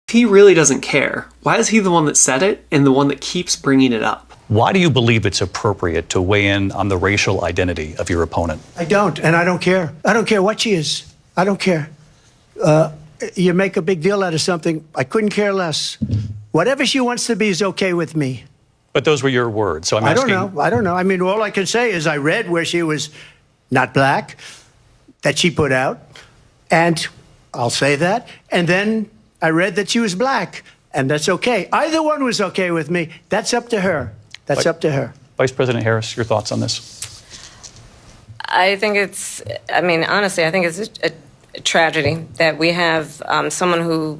He really doesn't care. Why is he the one that said it and the one that keeps bringing it up? Why do you believe it's appropriate to weigh in on the racial identity of your opponent? I don't, and I don't care. I don't care what she is. I don't care. You make a big deal out of something. I couldn't care less. Whatever she wants to be is okay with me. But those were your words, so I'm asking... I don't know. I mean, all I can say is I read where she was not black, that she put out, and I'll say that. And then I read that she was black, and that's okay. Either one was okay with me. That's up to her. That's up to her. Vice President Harris, your thoughts on this? I think it's, I mean, honestly, I think it's a tragedy that we have someone who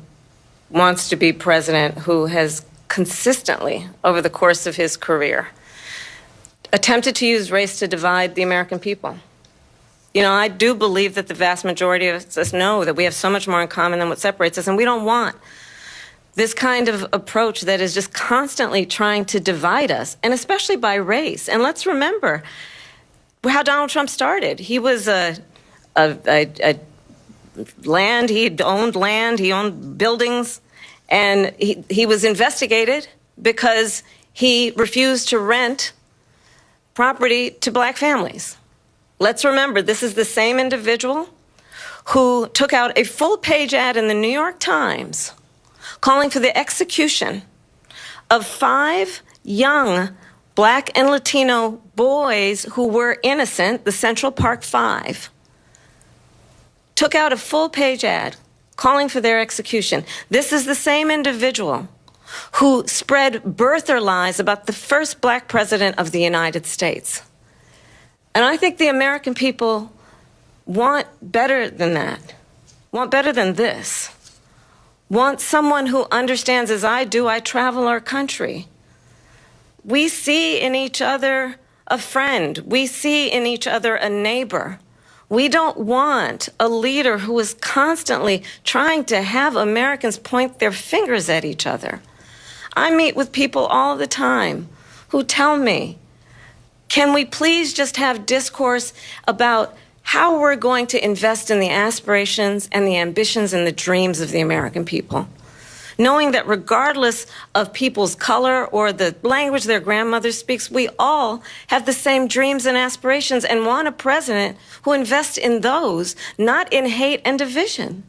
wants to be president who has consistently, over the course of his career, attempted to use race to divide the American people. You know, I do believe that the vast majority of us know that we have so much more in common than what separates us, and we don't want this kind of approach that is just constantly trying to divide us, and especially by race. And let's remember how Donald Trump started. He was land, he owned buildings, and he was investigated because he refused to rent property to black families. Let's remember, this is the same individual who took out a full-page ad in the New York Times calling for the execution of 5 young black and Latino boys who were innocent, the Central Park 5. Took out a full-page ad calling for their execution. This is the same individual who spread birther lies about the first black president of the United States. And I think the American people want better than that, want better than this, want someone who understands, as I do, I travel our country. We see in each other a friend. We see in each other a neighbor. We don't want a leader who is constantly trying to have Americans point their fingers at each other. I meet with people all the time who tell me, can we please just have discourse about how we're going to invest in the aspirations and the ambitions and the dreams of the American people, knowing that regardless of people's color or the language their grandmother speaks, we all have the same dreams and aspirations and want a president who invests in those, not in hate and division.